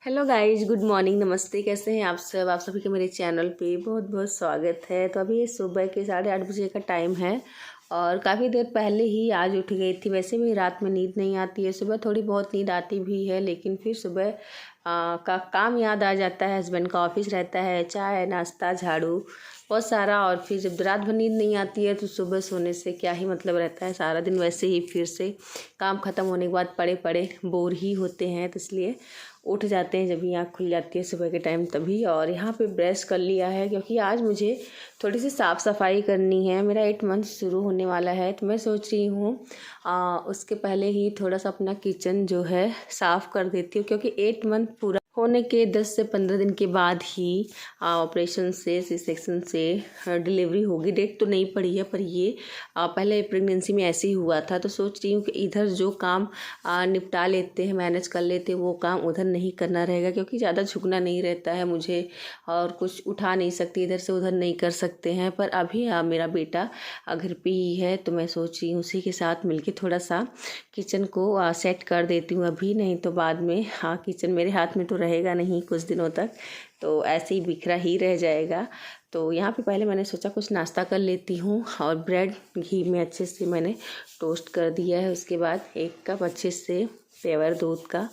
Hello guys, good morning, नमस्ते। कैसे हैं आप सब? आप सभी का मेरे चैनल पे बहुत बहुत स्वागत है। तो अभी सुबह के 8:30 बजे का टाइम है और काफ़ी देर पहले ही आज उठ गई थी। वैसे भी रात में नींद नहीं आती है, सुबह थोड़ी बहुत नींद आती भी है, लेकिन फिर सुबह का काम याद आ जाता है। हस्बैंड का ऑफिस रहता है, चाय नाश्ता झाड़ू बहुत सारा, और फिर जब रात भर नींद नहीं आती है तो सुबह सोने से क्या ही मतलब रहता है। सारा दिन वैसे ही फिर से काम ख़त्म होने के बाद पड़े पड़े बोर ही होते हैं, तो इसलिए उठ जाते हैं जब आँख खुल जाती है सुबह के टाइम तभी। और यहाँ पे ब्रश कर लिया है क्योंकि आज मुझे थोड़ी सी साफ़ सफाई करनी है। मेरा 8 मंथ शुरू होने वाला है, तो मैं सोच रही हूँ उसके पहले ही थोड़ा सा अपना किचन जो है साफ़ कर देती हूँ, क्योंकि 8 मंथ पूरा होने के 10 से 15 दिन के बाद ही ऑपरेशन से सी सेक्शन से डिलीवरी होगी। डेट तो नहीं पड़ी है, पर ये पहले प्रेगनेंसी में ऐसे ही हुआ था। तो सोच रही हूँ कि इधर जो काम निपटा लेते हैं, मैनेज कर लेते हैं, वो काम उधर नहीं करना रहेगा, क्योंकि ज़्यादा झुकना नहीं रहता है मुझे और कुछ उठा नहीं सकती, इधर से उधर नहीं कर सकते हैं। पर अभी मेरा बेटा घर पे ही है, तो मैं सोच रही हूँ उसी के साथ मिलके थोड़ा सा किचन को सेट कर देती हूँ अभी, नहीं तो बाद में किचन मेरे हाथ में तो रहेगा नहीं कुछ दिनों तक, तो ऐसे ही बिखरा ही रह जाएगा। तो यहाँ पे पहले मैंने सोचा कुछ नाश्ता कर लेती हूँ, और ब्रेड घी में अच्छे से मैंने टोस्ट कर दिया है। उसके बाद 1 कप अच्छे से पेवर दूध का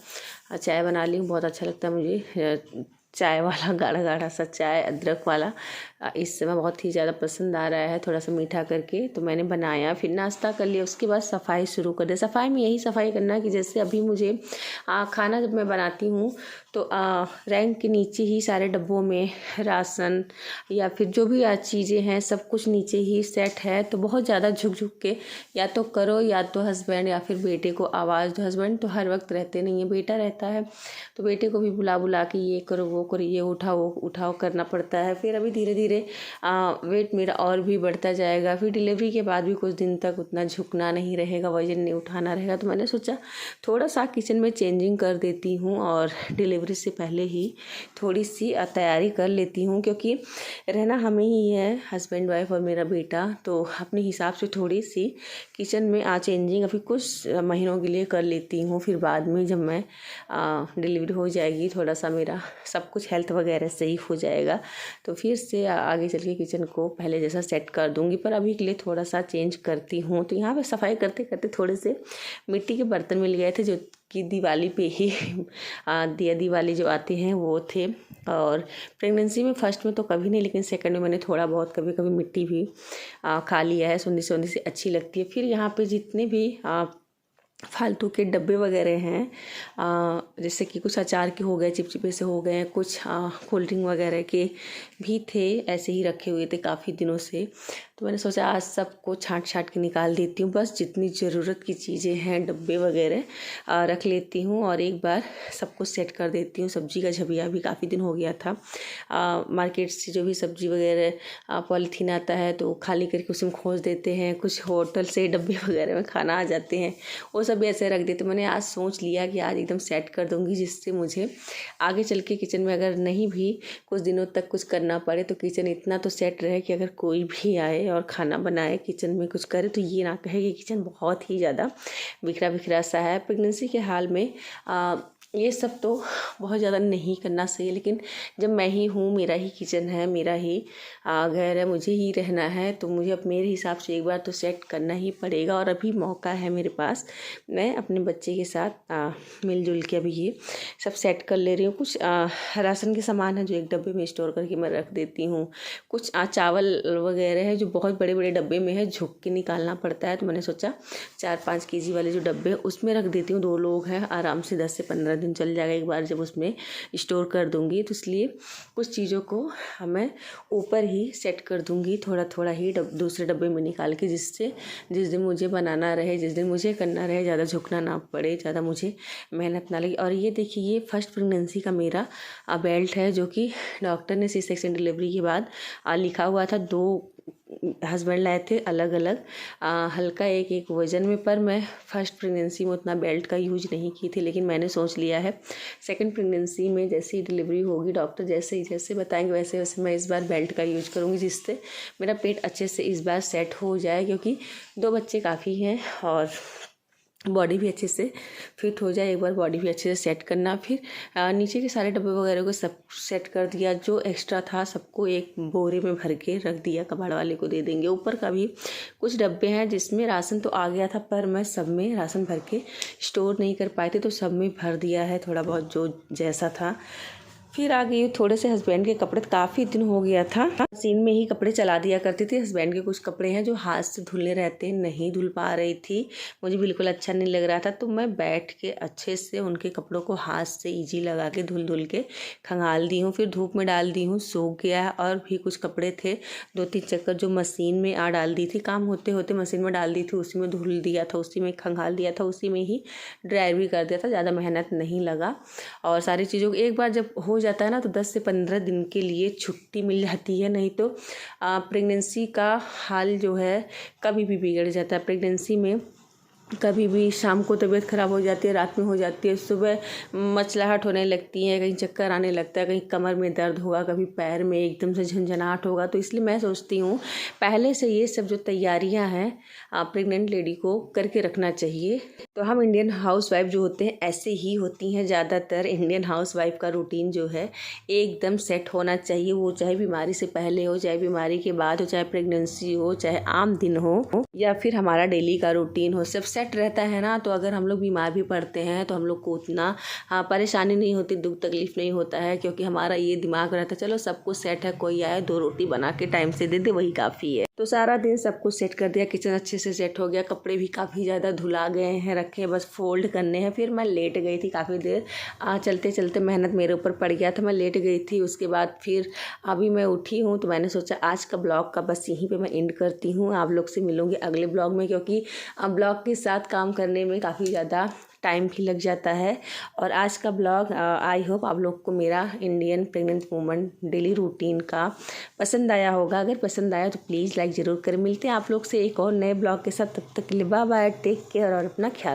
चाय बना ली हूँ। बहुत अच्छा लगता है मुझे चाय वाला, गाढ़ा गाढ़ा सा चाय अदरक वाला इस समय बहुत ही ज़्यादा पसंद आ रहा है, थोड़ा सा मीठा करके। तो मैंने बनाया, फिर नाश्ता कर लिया। उसके बाद सफाई शुरू कर दिया। सफाई में यही सफाई करना है कि जैसे अभी मुझे खाना जब मैं बनाती हूँ तो रैंक के नीचे ही सारे डब्बों में राशन या फिर जो भी चीज़ें हैं सब कुछ नीचे ही सेट है। तो बहुत ज़्यादा झुक झुक के या तो करो, या तो हस्बैंड या फिर बेटे को आवाज़ दो। हस्बैंड तो हर वक्त रहते नहीं है, बेटा रहता है, तो बेटे को भी बुला बुला के ये करो वो करो, ये उठाओ वो उठाओ करना पड़ता है। फिर अभी धीरे धीरे वेट मेरा और भी बढ़ता जाएगा। फिर डिलीवरी के बाद भी कुछ दिन तक उतना झुकना नहीं रहेगा, वजन नहीं उठाना रहेगा। तो मैंने सोचा थोड़ा सा किचन में चेंजिंग कर देती हूँ और डिलीवरी से पहले ही थोड़ी सी तैयारी कर लेती हूँ, क्योंकि रहना हमें ही है, हस्बैंड वाइफ और मेरा बेटा। तो अपने हिसाब से थोड़ी सी किचन में चेंजिंग अभी कुछ महीनों के लिए कर लेती हूँ। फिर बाद में जब मैं डिलीवरी हो जाएगी, थोड़ा सा मेरा सब कुछ हेल्थ वगैरह सही हो जाएगा, तो फिर से आगे चल के किचन को पहले जैसा सेट कर दूँगी। पर अभी के लिए थोड़ा सा चेंज करती हूँ। तो यहाँ पे सफाई करते करते थोड़े से मिट्टी के बर्तन मिल गए थे, जो कि दिवाली पे ही दिया दिवाली जो आते हैं वो थे। और प्रेगनेंसी में फर्स्ट में तो कभी नहीं, लेकिन सेकंड में मैंने थोड़ा बहुत कभी कभी मिट्टी भी खा लिया है। सुंदी सुंदी से अच्छी लगती है। फिर यहाँ पे जितने भी फालतू के डब्बे वगैरह हैं, जैसे कि कुछ अचार के हो गए, चिपचिपे से हो गए, कुछ कोल्ड ड्रिंक वगैरह के भी थे, ऐसे ही रखे हुए थे काफ़ी दिनों से। तो मैंने सोचा आज सबको छांट छांट के निकाल देती हूँ। बस जितनी ज़रूरत की चीज़ें हैं डब्बे वगैरह रख लेती हूँ और एक बार सब कुछ सेट कर देती हूँ। सब्जी का झबिया भी काफ़ी दिन हो गया था, मार्केट से जो भी सब्जी वगैरह पॉलीथीन आता है तो खाली करके उसमें खोस देते हैं। कुछ होटल से डब्बे वगैरह में खाना आ जाते हैं, वो सब ऐसे रख देते। मैंने आज सोच लिया कि आज एकदम सेट कर दूँगी, जिससे मुझे आगे चल के किचन में अगर नहीं भी कुछ दिनों तक कुछ करना पड़े तो किचन इतना तो सेट रहे कि अगर कोई भी आए और खाना बनाए, किचन में कुछ करे, तो ये ना कहे कि किचन बहुत ही ज़्यादा बिखरा बिखरा सा है। प्रेगनेंसी के हाल में ये सब तो बहुत ज़्यादा नहीं करना सही, लेकिन जब मैं ही हूँ, मेरा ही किचन है, मेरा ही घर है, मुझे ही रहना है, तो मुझे अब मेरे हिसाब से एक बार तो सेट करना ही पड़ेगा। और अभी मौका है मेरे पास, मैं अपने बच्चे के साथ मिलजुल के अभी ये सब सेट कर ले रही हूँ। कुछ राशन के सामान है जो एक डब्बे में स्टोर करके मैं रख देती हूँ। कुछ चावल वगैरह है जो बहुत बड़े बड़े डब्बे में है, झुक के निकालना पड़ता है, तो मैंने सोचा 4-5 केजी वाले जो डब्बे उसमें रख देती हूँ। 2 लोग हैं, आराम से 10 से 15 दिन चल जाएगा एक बार जब उसमें स्टोर कर दूँगी। तो इसलिए कुछ चीज़ों को मैं ऊपर ही सेट कर दूँगी, थोड़ा थोड़ा ही दूसरे डब्बे में निकाल के, जिससे जिस दिन मुझे बनाना रहे, जिस दिन मुझे करना रहे, ज़्यादा झुकना ना पड़े, ज़्यादा मुझे मेहनत ना लगे। और ये देखिए, ये फर्स्ट प्रेगनेंसी का मेरा बेल्ट है, जो कि डॉक्टर ने सी सेक्शन डिलीवरी के बाद लिखा हुआ था। 2 हस्बैंड लाए थे अलग अलग, हल्का एक एक वजन में। पर मैं फर्स्ट प्रेगनेंसी में उतना बेल्ट का यूज नहीं की थी, लेकिन मैंने सोच लिया है सेकंड प्रेगनेंसी में जैसे ही डिलीवरी होगी, डॉक्टर जैसे बताएंगे वैसे वैसे मैं इस बार बेल्ट का यूज करूँगी, जिससे मेरा पेट अच्छे से इस बार सेट हो जाए, क्योंकि 2 बच्चे काफ़ी हैं और बॉडी भी अच्छे से फिट हो जाए। एक बार बॉडी भी अच्छे से सेट करना। फिर नीचे के सारे डब्बे वगैरह को सब सेट कर दिया। जो एक्स्ट्रा था सबको एक बोरे में भर के रख दिया, कबाड़ वाले को दे देंगे। ऊपर का भी कुछ डब्बे हैं जिसमें राशन तो आ गया था, पर मैं सब में राशन भर के स्टोर नहीं कर पाए थे, तो सब में भर दिया है थोड़ा बहुत जो जैसा था। फिर आ गई थोड़े से हस्बैंड के कपड़े। काफ़ी दिन हो गया था मशीन में ही कपड़े चला दिया करती थी। हस्बैंड के कुछ कपड़े हैं जो हाथ से धुलने रहते हैं, नहीं धुल पा रही थी, मुझे बिल्कुल अच्छा नहीं लग रहा था, तो मैं बैठ के अच्छे से उनके कपड़ों को हाथ से इजी लगा के धुल के खंगाल दी हूँ। फिर धूप में डाल दी हूँ, सूख गया है। और भी कुछ कपड़े थे 2-3 चक्कर जो मशीन में डाल दी थी, काम होते होते मशीन में डाल दी थी, उसी में धुल दिया था, उसी में खंगाल दिया था, उसी में ही ड्रायर भी कर दिया था, ज़्यादा मेहनत नहीं लगा। और सारी चीज़ों को एक बार जब हो जाता है ना तो 10 से 15 दिन के लिए छुट्टी मिल जाती है, नहीं तो प्रेगनेंसी का हाल जो है कभी भी बिगड़ जाता है। प्रेगनेंसी में कभी भी शाम को तबीयत ख़राब हो जाती है, रात में हो जाती है, सुबह मचलाहट होने लगती है, कहीं चक्कर आने लगता है, कहीं कमर में दर्द होगा, कभी पैर में एकदम से झंझनाहट होगा। तो इसलिए मैं सोचती हूँ पहले से ये सब जो तैयारियां हैं प्रेग्नेंट लेडी को करके रखना चाहिए। तो हम इंडियन हाउसवाइफ जो होते हैं ऐसे ही होती हैं ज़्यादातर। इंडियन हाउसवाइफ का रूटीन जो है एकदम सेट होना चाहिए, वो चाहे बीमारी से पहले हो, चाहे बीमारी के बाद हो, चाहे प्रेगनेंसी हो, चाहे आम दिन हो, या फिर हमारा डेली का रूटीन हो, सब सेट रहता है ना। तो अगर हम लोग बीमार भी पड़ते हैं तो हम लोग को उतना परेशानी नहीं होती, दुख तकलीफ नहीं होता है, क्योंकि हमारा ये दिमाग रहता है चलो सब कुछ सेट है, कोई आए 2 रोटी बना के टाइम से दे दे वही काफ़ी है। तो सारा दिन सब कुछ सेट कर दिया, किचन अच्छे से सेट हो गया, कपड़े भी काफ़ी ज़्यादा धुला गए हैं, रखे बस फोल्ड करने हैं। फिर मैं लेट गई थी काफ़ी देर, चलते चलते मेहनत मेरे ऊपर पड़ गया था, मैं लेट गई थी। उसके बाद फिर अभी मैं उठी हूँ, तो मैंने सोचा आज का ब्लॉग का बस यहीं पे मैं एंड करती हूँ। आप लोग से मिलूँगी अगले ब्लॉग में, क्योंकि ब्लॉग के साथ काम करने में काफ़ी ज़्यादा टाइम भी लग जाता है। और आज का ब्लॉग आई होप आप लोग को मेरा Indian pregnant woman daily routine का पसंद आया होगा। अगर पसंद आया तो प्लीज़ लाइक ज़रूर करें। मिलते हैं आप लोग से एक और नए ब्लॉग के साथ, तब तक के लिए बाय बाय, टेक केयर और अपना ख्याल।